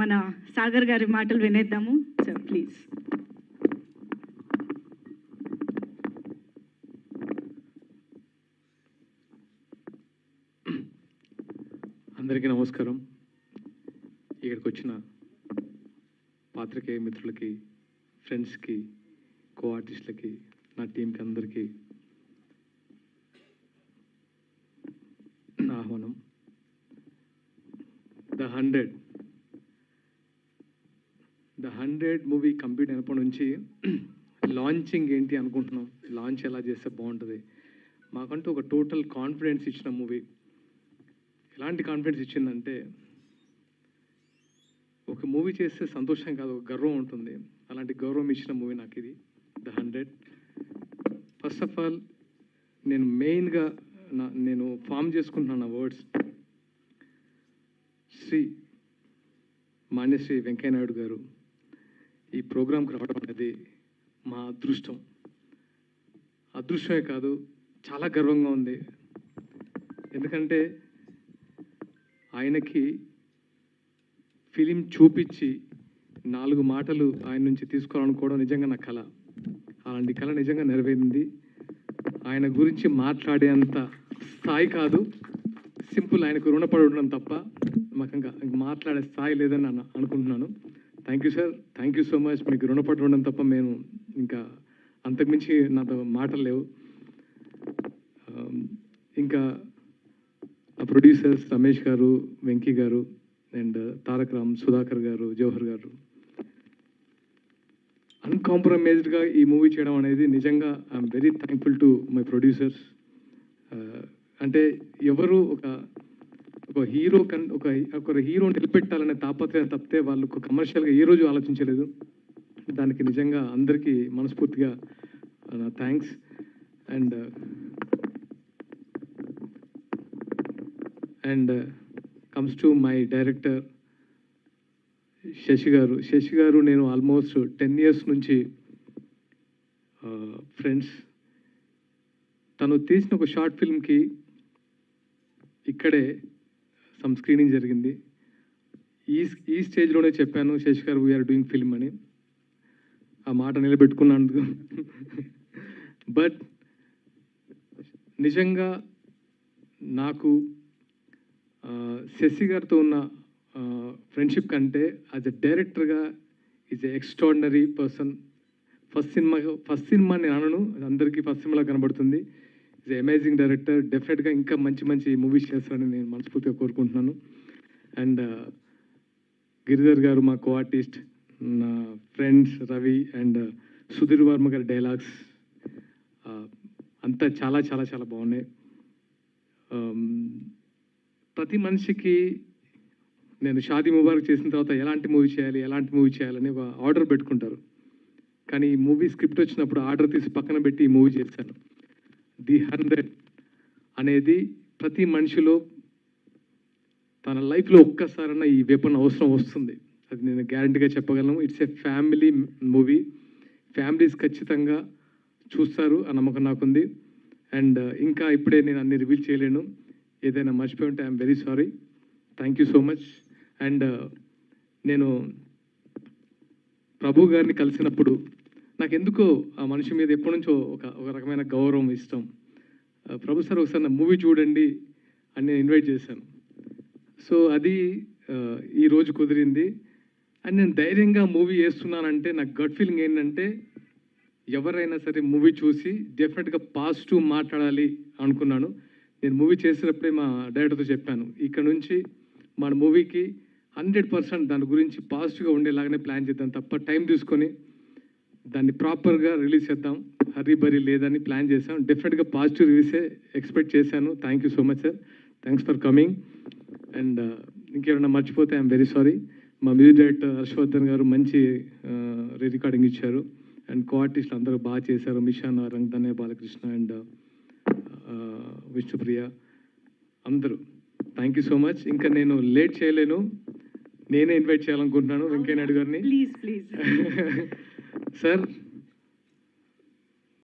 మన సాగర్ గారి మాటలు వినేద్దాము. So please. అందరికీ నమస్కారం. ఇక్కడికి వచ్చిన పాత్రికేయ మిత్రులకి, ఫ్రెండ్స్కి, కో ఆర్టిస్టులకి, నా టీంకి అందరికీ నా ఆహ్వానం. ద 100 మూవీ కంప్లీట్ అయినప్పటి నుంచి లాంచింగ్ ఏంటి అనుకుంటున్నాం, లాంచ్ ఎలా చేస్తే బాగుంటుంది. మాకంటూ ఒక టోటల్ కాన్ఫిడెన్స్ ఇచ్చిన మూవీ. ఎలాంటి కాన్ఫిడెన్స్ ఇచ్చిందంటే, ఒక మూవీ చేస్తే సంతోషం కాదు, ఒక గర్వం ఉంటుంది. అలాంటి గౌరవం ఇచ్చిన మూవీ నాకు ఇది, ద 100. ఫస్ట్ ఆఫ్ ఆల్ నేను మెయిన్గా నేను ఫామ్ చేసుకుంటున్నాను నా వర్డ్స్. మాన్యశ్రీ వెంకయ్య నాయుడు గారు ఈ ప్రోగ్రాంకి రావడం అనేది మా అదృష్టమే కాదు, చాలా గర్వంగా ఉంది. ఎందుకంటే ఆయనకి ఫిలిం చూపించి 4 మాటలు ఆయన నుంచి తీసుకోవాలనుకోవడం నిజంగా నా కళ. అలాంటి కళ నిజంగా నెరవేరింది. ఆయన గురించి మాట్లాడేంత స్థాయి కాదు, సింపుల్ ఆయనకు రుణపడి ఉండడం తప్ప మాకు ఇంకా మాట్లాడే స్థాయి లేదని అనుకుంటున్నాను. Thank you sir, thank you so much. మీకు రుణపడి ఉండడం తప్ప మేము ఇంకా అంతకుమించి నాతో మాటలు లేవు. ఇంకా ప్రొడ్యూసర్స్ రమేష్ గారు, వెంకీ గారు అండ్ తారక్ రామ్, సుధాకర్ గారు, జవహర్ గారు అన్కాంప్రమైజ్డ్గా ఈ మూవీ చేయడం అనేది నిజంగా I'm very thankful to my producers. అంటే ఎవరు ఒక హీరో ఒక హీరోని నిలబెట్టాలనే తాపత్రయం తప్పితే వాళ్ళు ఒక కమర్షియల్గా ఏ రోజు ఆలోచించలేదు. దానికి నిజంగా అందరికీ మనస్ఫూర్తిగా thanks. And comes to my director Shashi garu నేను ఆల్మోస్ట్ 10 years నుంచి ఫ్రెండ్స్. తను తీసిన ఒక షార్ట్ ఫిల్మ్కి ఇక్కడే సమ్ స్క్రీనింగ్ జరిగింది. ఈ స్టేజ్లోనే చెప్పాను, శశి గారు వీఆర్ డూయింగ్ ఫిల్మ్ అని. ఆ మాట నిలబెట్టుకున్నందుకు. బట్ నిజంగా నాకు శశి గారితో ఉన్న ఫ్రెండ్షిప్ కంటే యాజ్ ఎ డైరెక్టర్గా is a extraordinary person. First cinema నేను అనను, అందరికీ ఫస్ట్ సినిమాలో కనబడుతుంది. Is a amazing director. డెఫినెట్గా ఇంకా మంచి మూవీస్ చేస్తారని నేను మనస్ఫూర్తిగా కోరుకుంటున్నాను. అండ్ గిరిధర్ గారు మా కో ఆర్టిస్ట్, నా ఫ్రెండ్స్ రవి అండ్ సుధీర్ వర్మ గారి డైలాగ్స్ అంతా చాలా చాలా చాలా బాగున్నాయి. ప్రతి మనిషికి నేను షాదీ ముబారక్ చేసిన తర్వాత ఎలాంటి మూవీ చేయాలని ఒక ఆర్డర్ పెట్టుకుంటారు. కానీ ఈ మూవీ స్క్రిప్ట్ వచ్చినప్పుడు ఆర్డర్ తీసి పక్కన పెట్టి ఈ మూవీ చేశాను. ది 100 అనేది ప్రతి మనిషిలో తన లైఫ్లో ఒక్కసారైనా ఈ వెపన్ అవసరం వస్తుంది. అది నేను గ్యారంటీగా చెప్పగలను. It's a family movie. Families ఖచ్చితంగా చూస్తారు ఆ నమ్మకం నాకుంది. అండ్ ఇంకా ఇప్పుడే నేను అన్ని రివీల్ చేయలేను. ఏదైనా మర్చిపోయి ఉంటే I'm very sorry. Thank you so much. And నేను ప్రభు గారిని కలిసినప్పుడు నాకు ఎందుకో ఆ మనిషి మీద ఎప్పటి నుంచో ఒక రకమైన గౌరవం, ఇష్టం. ప్రభు సార్ ఒకసారి నా మూవీ చూడండి అని నేను ఇన్వైట్ చేశాను. సో అది ఈరోజు కుదిరింది. అండ్ నేను ధైర్యంగా మూవీ చేస్తున్నానంటే నాకు గట్ ఫీలింగ్ ఏంటంటే, ఎవరైనా సరే మూవీ చూసి డెఫినెట్గా పాజిటివ్ మాట్లాడాలి అనుకున్నాను. నేను మూవీ చేసేటప్పుడే మా డైరెక్టర్తో చెప్పాను, ఇక్కడ నుంచి మన మూవీకి 100% దాని గురించి పాజిటివ్గా ఉండేలాగానే ప్లాన్ చేద్దాం తప్ప టైం తీసుకొని దాన్ని ప్రాపర్గా రిలీజ్ చేద్దాం, హరీ లేదని ప్లాన్ చేశాం. డెఫినెట్గా పాజిటివ్ రివ్యూసే ఎక్స్పెక్ట్ చేశాను. Thank you so much sir, thanks for coming. And ఇంకేమైనా మర్చిపోతే ఐఎమ్ వెరీ సారీ. మా మ్యూజిక్ డైరెక్టర్ హర్షవర్ధన్ గారు మంచి రీ రికార్డింగ్ ఇచ్చారు. అండ్ కో ఆర్టిస్టులు అందరూ బాగా చేశారు. మిషన్ రంగధన్య, బాలకృష్ణ అండ్ విష్ణుప్రియ అందరూ. Thank you so much. ఇంకా నేను లేట్ చేయలేను, నేనే ఇన్వైట్ చేయాలనుకుంటున్నాను వెంకయ్య నాయుడు గారిని. Please sir